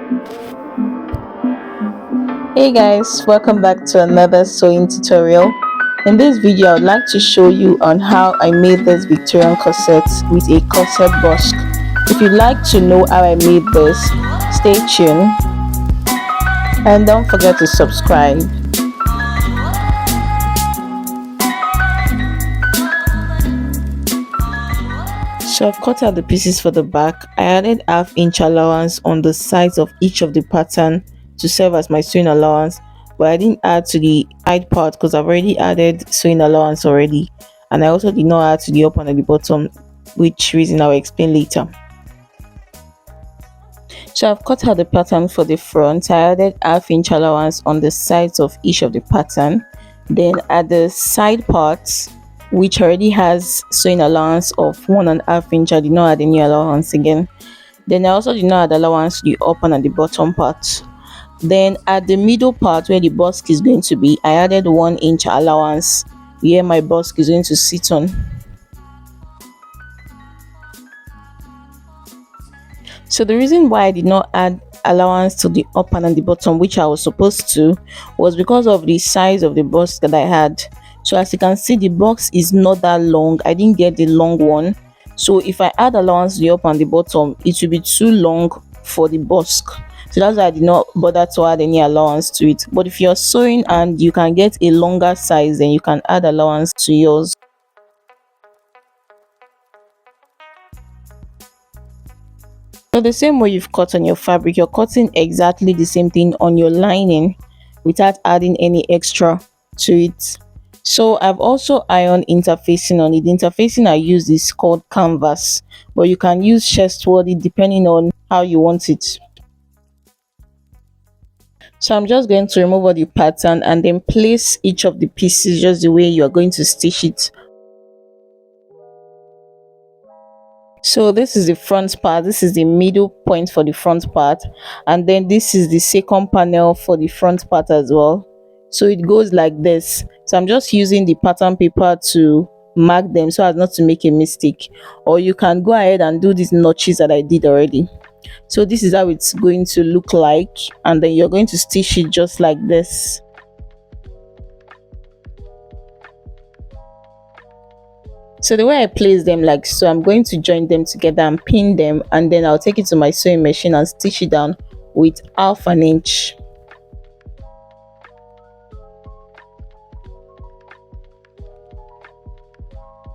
Hey guys, welcome back to another sewing tutorial. In this video, I would like to show you on how I made this Victorian corset with a corset busk. If you'd like to know how I made this, stay tuned and don't forget to subscribe. So I've cut out the pieces for the back. I added half-inch allowance on the sides of each of the pattern to serve as my sewing allowance, but I didn't add to the side part because I've already added sewing allowance already, and I also did not add to the up and the bottom, which reason I'll explain later. So I've cut out the pattern for the front. I added half-inch allowance on the sides of each of the pattern. Then at the side parts, which already has sewing allowance of 1.5 inch, I did not add any allowance again. Then I also did not add allowance to the up and the bottom part. Then at the middle part where the busk is going to be, I added 1 inch allowance where my busk is going to sit on. So the reason why I did not add allowance to the up and the bottom, which I was supposed to, was because of the size of the busk that I had. So as you can see, the box is not that long. I didn't get the long one, so if I add allowance to the up and the bottom, it will be too long for the busk. So that's why I did not bother to add any allowance to it. But if you're sewing and you can get a longer size, then you can add allowance to yours. So the same way you've cut on your fabric, you're cutting exactly the same thing on your lining without adding any extra to it. So I've also ironed interfacing on it. The interfacing I use is called canvas, but you can use chestworthy depending on how you want it. So I'm just going to remove all the pattern and then place each of the pieces just the way you are going to stitch it. So this is the front part, this is the middle point for the front part, and then this is the second panel for the front part as well. So it goes like this. So I'm just using the pattern paper to mark them so as not to make a mistake, or you can go ahead and do these notches that I did already. So this is how it's going to look like, and then you're going to stitch it just like this. So the way I place them like so, I'm going to join them together and pin them, and then I'll take it to my sewing machine and stitch it down with 1/2 inch.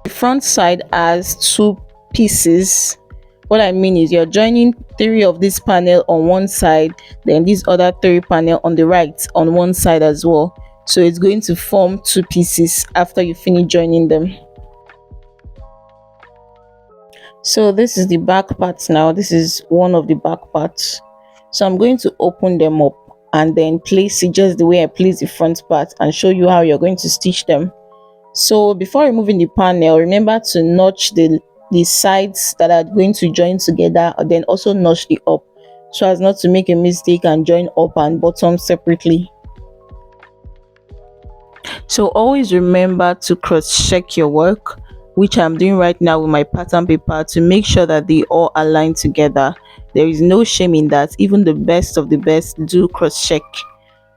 The front side has 2 pieces. What I mean is you're joining 3 of this panel on one side, then these other 3 panel on the right on one side as well. So it's going to form 2 pieces after you finish joining them. So this is the back part now. This is one of the back parts. So I'm going to open them up and then place it just the way I place the front part and show you how you're going to stitch them. So before removing the panel, remember to notch the sides that are going to join together, and then also notch the up so as not to make a mistake and join up and bottom separately. So always remember to cross check your work, which I'm doing right now with my pattern paper, to make sure that they all align together. There is no shame in that. Even the best of the best do cross check.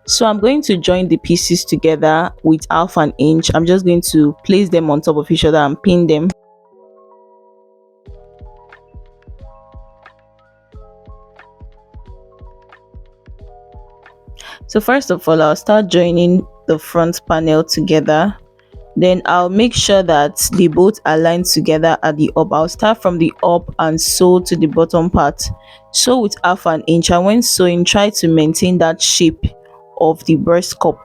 So I'm going to join the pieces together with 1/2 inch. I'm just going to place them on top of each other and pin them. So first of all, I'll start joining the front panel together. Then I'll make sure that they both align together at the up. I'll start from the up and sew to the bottom part. Sew with 1/2 inch, and when sewing, try to maintain that shape of the breast cup.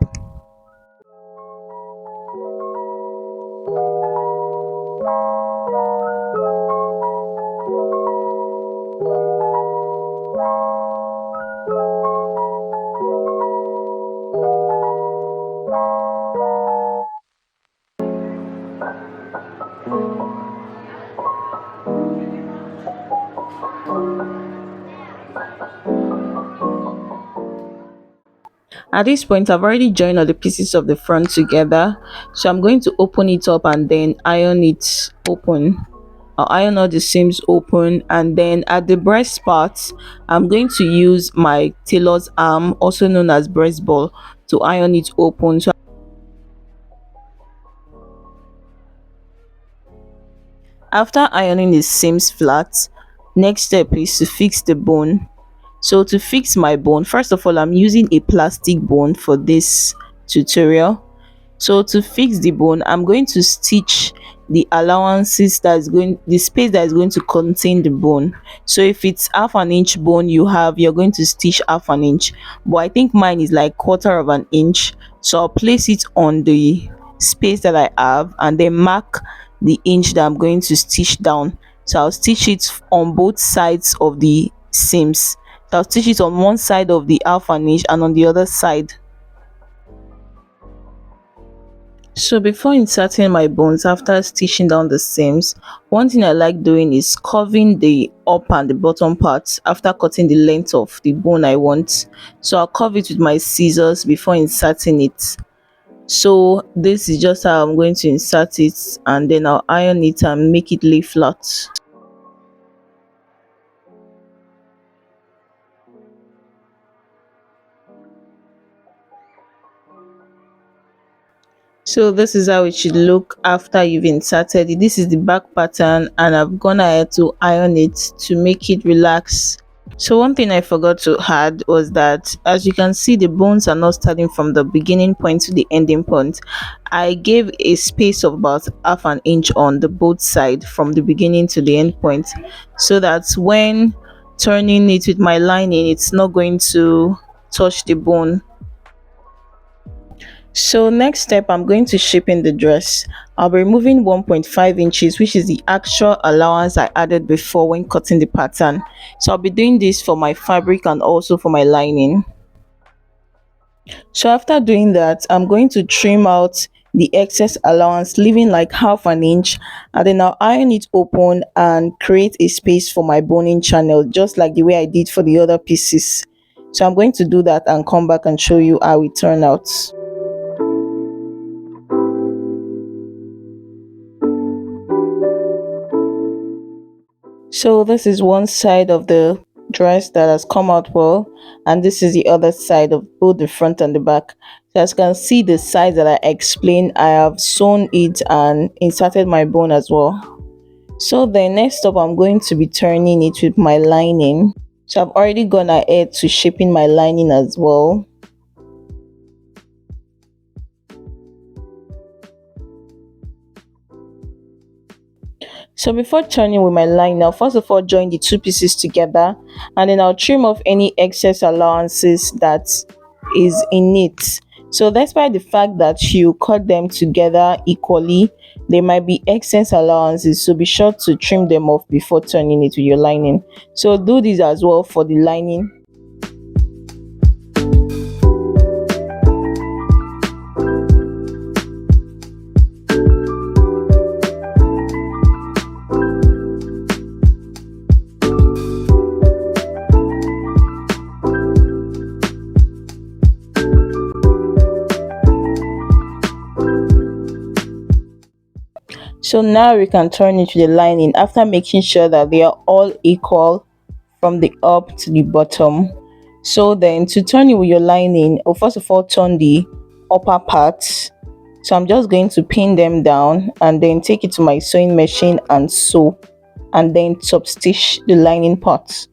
At this point, I've already joined all the pieces of the front together, so I'm going to open it up and then iron it open. I'll iron all the seams open, and then at the breast part I'm going to use my tailor's arm, also known as breast ball, to iron it open. So after ironing the seams flat, next step is to fix the bone. So to fix my bone, first of all, I'm using a plastic bone for this tutorial. So to fix the bone, I'm going to stitch the space that is going to contain the bone. So if it's half an inch bone you have, you're going to stitch half an inch, but I think mine is like quarter of an inch. So I'll place it on the space that I have and then mark the inch that I'm going to stitch down. So I'll stitch it on both sides of the seams. So I'll stitch it on one side of the half an inch and on the other side. So before inserting my bones after stitching down the seams, one thing I like doing is curving the up and the bottom parts after cutting the length of the bone I want. So I'll curve it with my scissors before inserting it. So this is just how I'm going to insert it, and then I'll iron it and make it lay flat. So this is how it should look after you've inserted it. This is the back pattern, and I've gone ahead to iron it to make it relax. So one thing I forgot to add was that, as you can see, the bones are not starting from the beginning point to the ending point. I gave a space of about half an inch on the both side from the beginning to the end point, so that when turning it with my lining it's not going to touch the bone. So next step, I'm going to shape in the dress. I'll be removing 1.5 inches, which is the actual allowance I added before when cutting the pattern. So I'll be doing this for my fabric and also for my lining. So after doing that, I'm going to trim out the excess allowance, leaving like half an inch, and then I'll iron it open and create a space for my boning channel, just like the way I did for the other pieces. So I'm going to do that and come back and show you how it turned out. So this is one side of the dress that has come out well, and this is the other side of both the front and the back. So as you can see, the size that I explained, I have sewn it and inserted my bone as well. So the next up, I'm going to be turning it with my lining. So I've already gone ahead to shaping my lining as well. So before turning with my line, I'll first of all join the two pieces together, and then I'll trim off any excess allowances that is in it. So despite the fact that you cut them together equally, there might be excess allowances, so be sure to trim them off before turning it with your lining. So do this as well for the lining. So now we can turn it to the lining after making sure that they are all equal from the up to the bottom. So then to turn it with your lining, first of all turn the upper parts. So I'm just going to pin them down and then take it to my sewing machine and sew, and then top stitch the lining parts.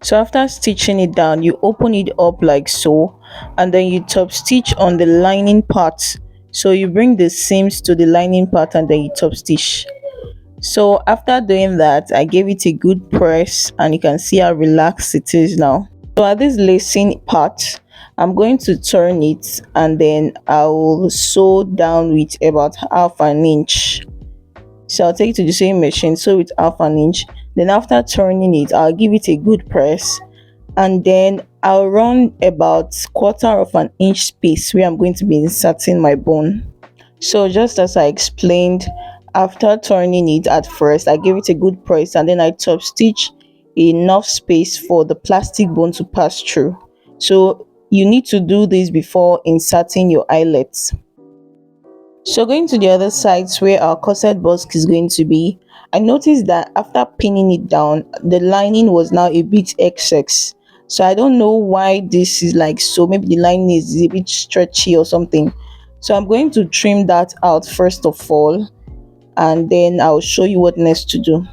So after stitching it down, you open it up like so, and then you top stitch on the lining part. So you bring the seams to the lining part and then you top stitch. So after doing that, I gave it a good press, and you can see how relaxed it is now. So at this lacing part, I'm going to turn it and then I'll sew down with about half an inch. So I'll take it to the sewing machine, sew with half an inch. Then after turning it, I'll give it a good press, and then I'll run about quarter of an inch space where I'm going to be inserting my bone. So just as I explained, after turning it at first, I gave it a good press and then I top stitch enough space for the plastic bone to pass through. So you need to do this before inserting your eyelets. So going to the other sides where our corset busk is going to be, I noticed that after pinning it down, the lining was now a bit XX. So I don't know why this is like so. Maybe the lining is a bit stretchy or something. So I'm going to trim that out first of all, and then I'll show you what next to do.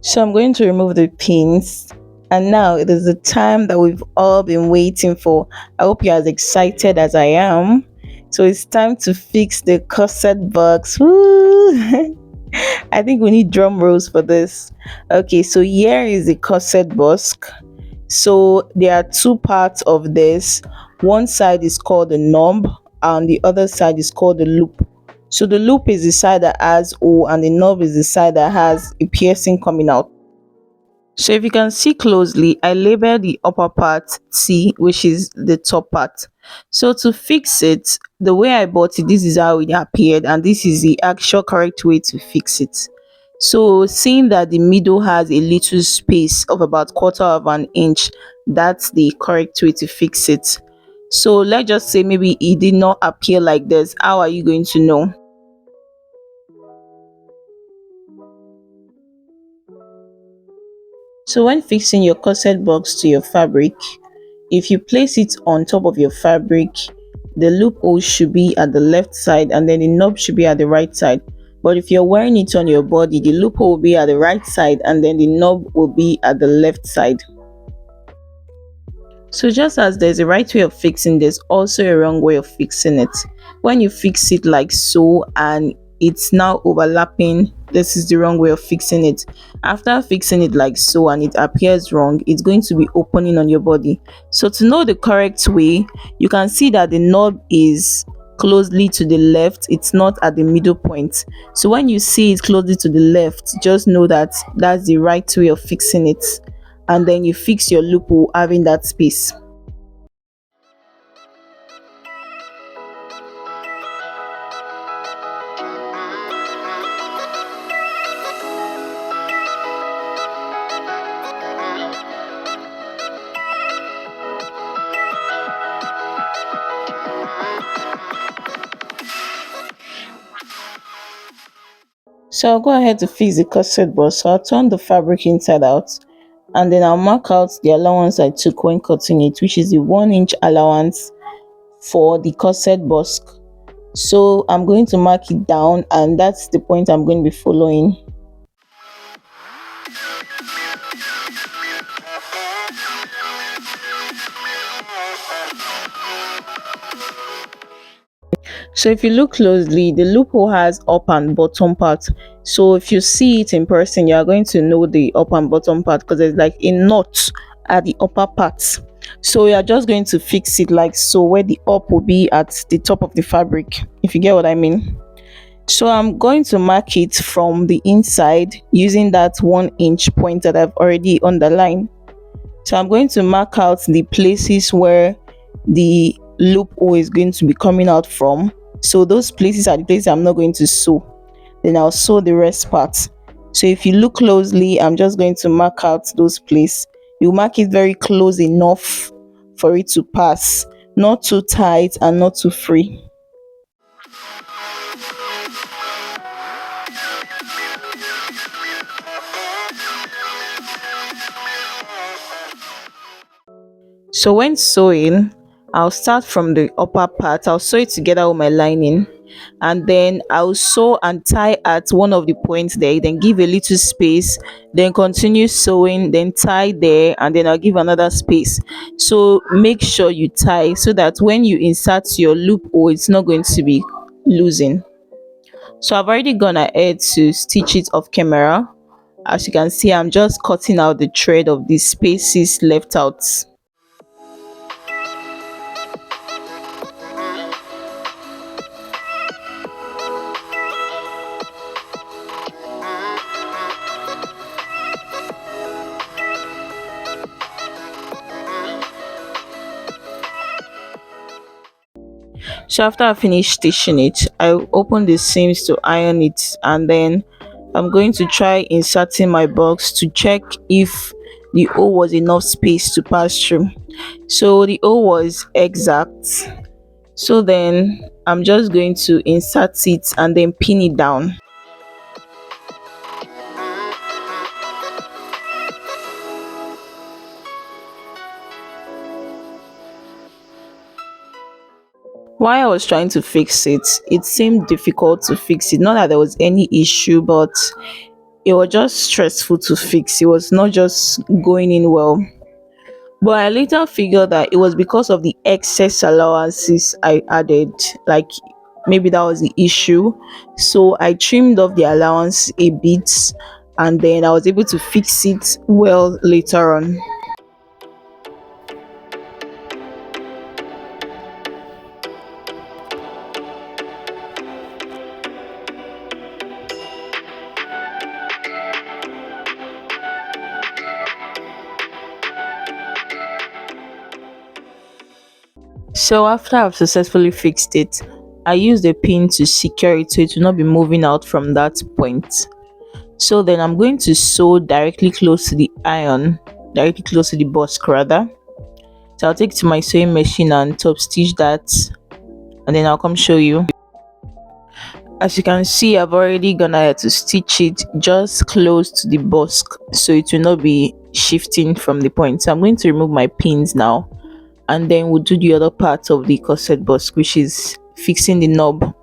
So I'm going to remove the pins. And now it is the time that we've all been waiting for. I hope you're as excited as I am. So it's time to fix the corset box. Woo! I think we need drum rolls for this. Okay, so here is the corset busk. So there are two parts of this. One side is called the knob and the other side is called the loop. So the loop is the side that has O and the knob is the side that has a piercing coming out. So if you can see closely, I labeled the upper part T, which is the top part. So to fix it, the way I bought it, this is how it appeared, and this is the actual correct way to fix it. So seeing that the middle has a little space of about quarter of an inch, that's the correct way to fix it. So let's just say maybe it did not appear like this. How are you going to know? So when fixing your corset box to your fabric, if you place it on top of your fabric, the loophole should be at the left side and then the knob should be at the right side. But if you're wearing it on your body, the loophole will be at the right side and then the knob will be at the left side. So just as there's a right way of fixing, there's also a wrong way of fixing it. When you fix it like so and it's now overlapping, this is the wrong way of fixing it. After fixing it like so and it appears wrong, it's going to be opening on your body. So to know the correct way, you can see that the knob is closely to the left, it's not at the middle point. So when you see it closely to the left, just know that that's the right way of fixing it, and then you fix your loophole having that space. So I'll go ahead to fix the corset bust. So I'll turn the fabric inside out and then I'll mark out the allowance I took when cutting it, which is the 1 inch allowance for the corset busk. So I'm going to mark it down and that's the point I'm going to be following. So if you look closely, the loophole has up and bottom part. So if you see it in person, you are going to know the up and bottom part because there's like a knot at the upper part. So you are just going to fix it like so, where the up will be at the top of the fabric, if you get what I mean. So I'm going to mark it from the inside using that 1 inch point that I've already underlined. So I'm going to mark out the places where the loophole is going to be coming out from. So those places are the places I'm not going to sew. Then I'll sew the rest part. So if you look closely, I'm just going to mark out those places. You mark it very close enough for it to pass, not too tight and not too free. So when sewing, I'll start from the upper part. I'll sew it together with my lining and then I'll sew and tie at one of the points there, then give a little space, then continue sewing, then tie there, and then I'll give another space. So make sure you tie so that when you insert your loophole, it's not going to be losing. So I've already gone ahead to stitch it off camera. As you can see, I'm just cutting out the thread of the spaces left out. So after I finish stitching it, I open the seams to iron it, and then I'm going to try inserting my box to check if the hole was enough space to pass through. So the hole was exact. So then I'm just going to insert it and then pin it down. While I was trying to fix it, it seemed difficult to fix it. Not that there was any issue, but it was just stressful to fix. It was not just going in well. But I later figured that it was because of the excess allowances I added. Like maybe that was the issue. So I trimmed off the allowance a bit, and then I was able to fix it well later on. So after I've successfully fixed it, I used a pin to secure it so it will not be moving out from that point. So then I'm going to sew directly close to the iron, directly close to the busk rather. So I'll take it to my sewing machine and top stitch that, and then I'll come show you. As you can see, I've already gone ahead to stitch it just close to the busk so it will not be shifting from the point. So I'm going to remove my pins now, and then we'll do the other part of the corset busk, which is fixing the knob.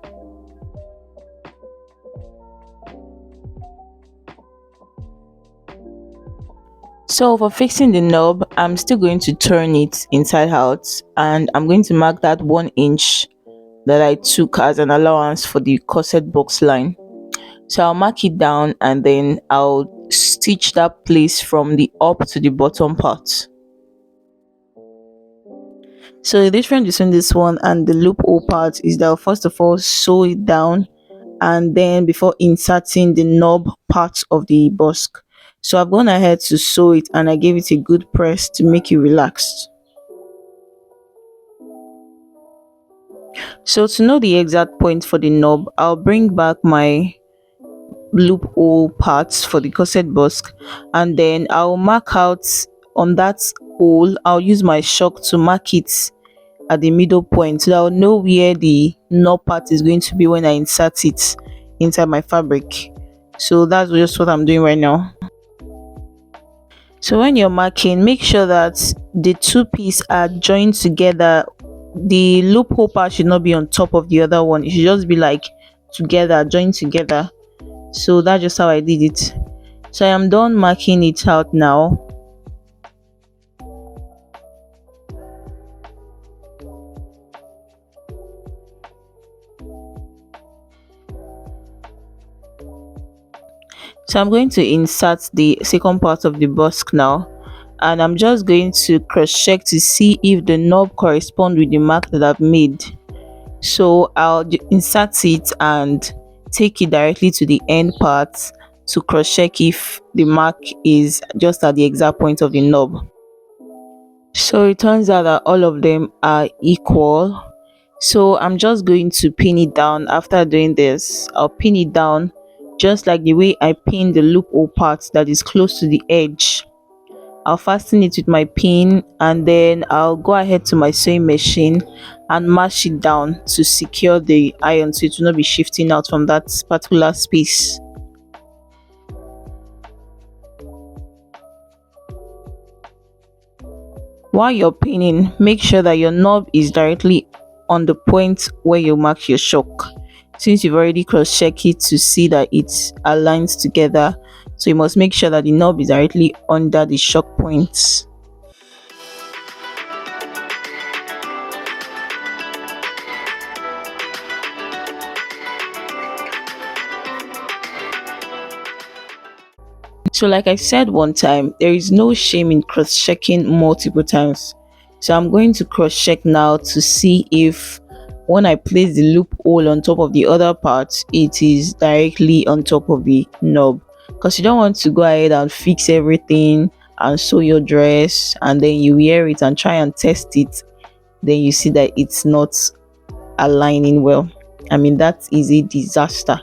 So for fixing the knob, I'm still going to turn it inside out, and I'm going to mark that 1 inch that I took as an allowance for the corset box line. So I'll mark it down, and then I'll stitch that place from the up to the bottom part. So the difference between this one and the loophole part is that I'll first of all sew it down, and then before inserting the knob part of the busk. So I've gone ahead to sew it, and I gave it a good press to make it relaxed. So to know the exact point for the knob, I'll bring back my loophole parts for the corset busk, and then I'll mark out on that hole. I'll use my chalk to mark it at the middle point so that I'll know where the knob part is going to be when I insert it inside my fabric. So that's just what I'm doing right now. So when you're marking, make sure that the two pieces are joined together. The loophole part should not be on top of the other one. It should just be like together, joined together. So that's just how I did it. So I am done marking it out now. So I'm going to insert the second part of the busk now, and I'm just going to cross check to see if the knob corresponds with the mark that I've made. So I'll insert it and take it directly to the end part to cross check if the mark is just at the exact point of the knob. So it turns out that all of them are equal. So I'm just going to pin it down. After doing this, I'll pin it down just like the way I pin the loophole part that is close to the edge. I'll fasten it with my pin, and then I'll go ahead to my sewing machine and mash it down to secure the iron so it will not be shifting out from that particular space. While you're pinning, make sure that your knob is directly on the point where you mark your chalk, since you've already cross-checked it to see that it's aligned together. So you must make sure that the knob is directly under the chalk points. So like I said one time, there is no shame in cross-checking multiple times. So I'm going to cross-check now to see if when I place the loophole on top of the other part, it is directly on top of the knob, because you don't want to go ahead and fix everything and sew your dress, and then you wear it and try and test it, then you see that it's not aligning well. I mean, that is a disaster.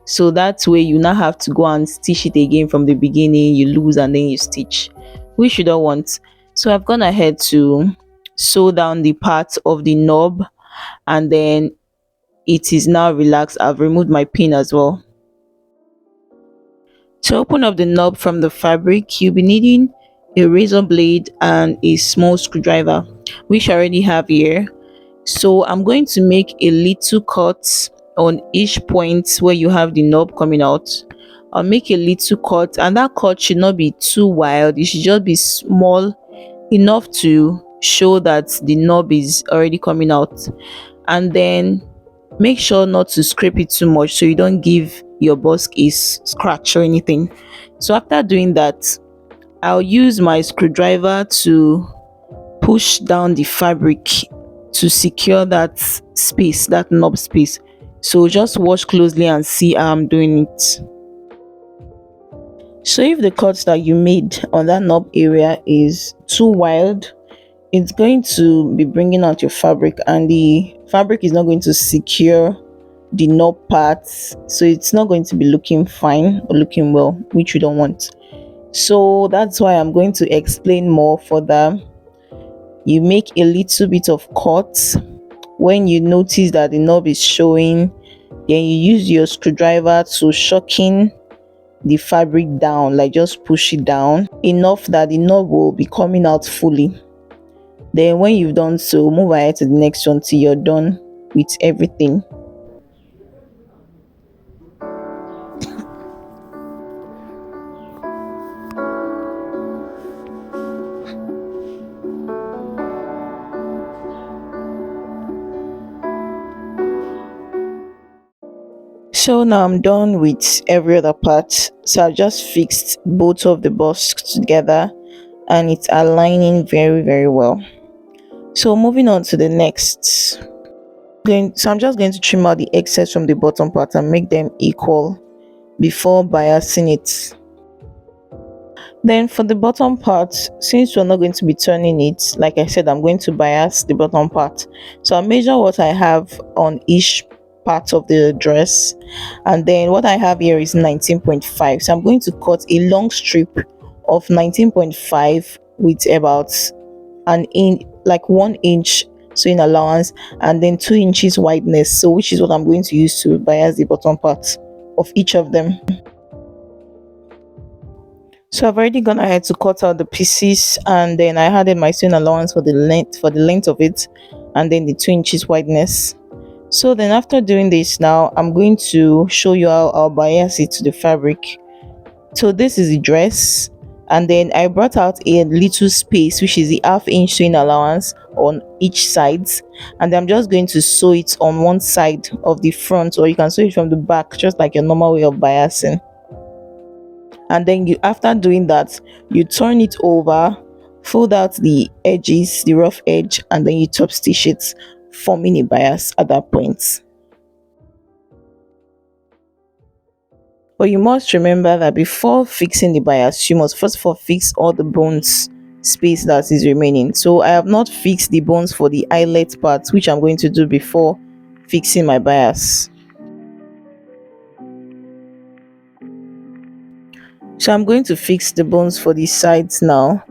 So that's where you now have to go and stitch it again from the beginning. You lose and then you stitch, which you don't want. So I've gone ahead to sew down the part of the knob, and then it is now relaxed. I've removed my pin as well. To open up the knob from the fabric, you'll be needing a razor blade and a small screwdriver, which I already have here. So I'm going to make a little cut on each point where you have the knob coming out. I'll make a little cut, and that cut should not be too wild. It should just be small enough to show that the knob is already coming out. And then make sure not to scrape it too much so you don't give your busk a scratch or anything. So after doing that, I'll use my screwdriver to push down the fabric to secure that space, that knob space. So just watch closely and see how I'm doing it. So if the cut that you made on that knob area is too wild, it's going to be bringing out your fabric, and the fabric is not going to secure the knob parts, so it's not going to be looking fine or looking well, which you don't want. So that's why I'm going to explain more for that. You make a little bit of cut when you notice that the knob is showing, then you use your screwdriver to shocking the fabric down, like just push it down enough that the knob will be coming out fully. Then when you've done so, move ahead to the next one till you're done with everything. So now I'm done with every other part. So I've just fixed both of the busks together, and it's aligning very well. So moving on to the next. So I'm just going to trim out the excess from the bottom part and make them equal before biasing it. Then for the bottom part, since we're not going to be turning it, like I said, I'm going to bias the bottom part. So I'll measure what I have on each part of the dress, and then what I have here is 19.5. So I'm going to cut a long strip of 19.5 with about an inch, like 1 inch sewing allowance, and then 2 inches wideness, so which is what I'm going to use to bias the bottom part of each of them. So I've already gone ahead to cut out the pieces, and then I added my sewing allowance for the length of it, and then the 2 inches wideness. So then after doing this, now I'm going to show you how I'll bias it to the fabric. So this is the dress, and then I brought out a little space, which is the ½ inch sewing allowance on each side, and I'm just going to sew it on one side of the front, or you can sew it from the back, just like your normal way of biasing. And then after doing that, you turn it over, fold out the edges, the rough edge, and then you top stitch it, forming a bias at that point. But you must remember that before fixing the bias, you must first of all fix all the bones space that is remaining. So I have not fixed the bones for the eyelet part, which I'm going to do before fixing my bias. So I'm going to fix the bones for the sides now.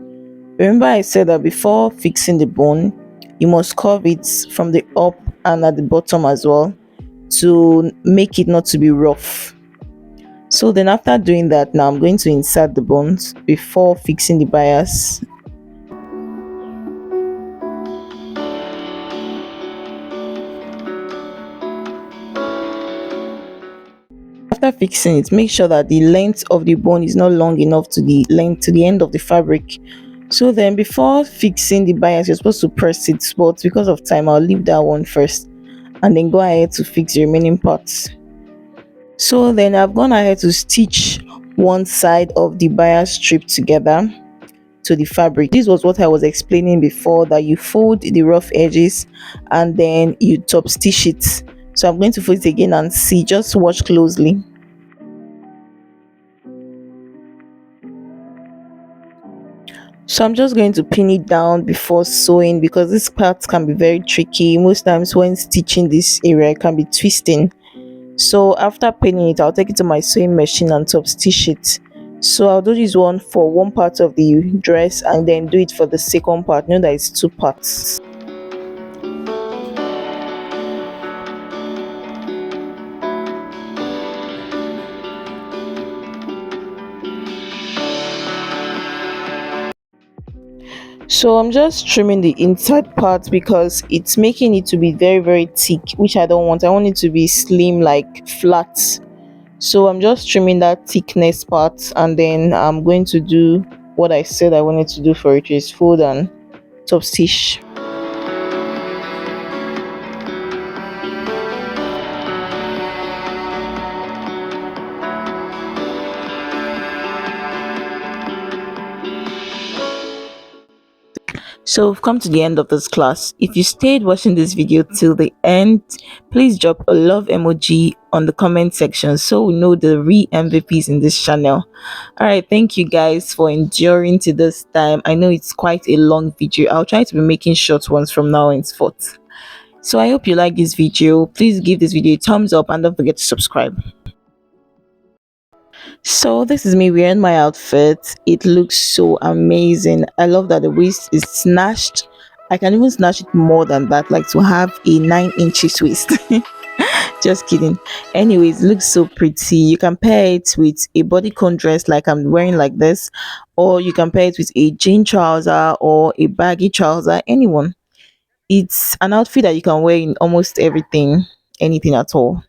Remember I said that before fixing the bone, you must curve it from the up and at the bottom as well, to make it not to be rough. So then after doing that, now I'm going to insert the bones before fixing the bias. After fixing it, make sure that the length of the bone is not long enough to the end of the fabric. So then before fixing the bias, you're supposed to press it, but because of time, I'll leave that one first and then go ahead to fix the remaining parts. So then I've gone ahead to stitch one side of the bias strip together to the fabric. This was what I was explaining before, that you fold the rough edges and then you top stitch it. So I'm going to fold it again and see, just watch closely. So I'm just going to pin it down before sewing because this part can be very tricky. Most times when stitching this area it can be twisting. So after pinning it, I'll take it to my sewing machine and top stitch it. So I'll do this one for one part of the dress and then do it for the second part. Know that it's two parts. So I'm just trimming the inside part because it's making it to be very very thick, which I don't want. I want it to be slim, like flat. So I'm just trimming that thickness part and then I'm going to do what I said I wanted to do for it, is fold and top stitch. So we've come to the end of this class. If you stayed watching this video till the end, please drop a love emoji on the comment section so we know the real MVPs in this channel. Alright, thank you guys for enduring to this time. I know it's quite a long video. I'll try to be making short ones from now henceforth. So I hope you like this video. Please give this video a thumbs up and don't forget to subscribe. So this is me wearing my outfit. It looks so amazing. I love that the waist is snatched. I can even snatch it more than that, like to have a 9 inches waist. Just kidding. Anyways, looks so pretty. You can pair it with a bodycon dress like I'm wearing like this, or you can pair it with a jean trouser or a baggy trouser. Anyone. It's an outfit that you can wear in almost everything, anything at all.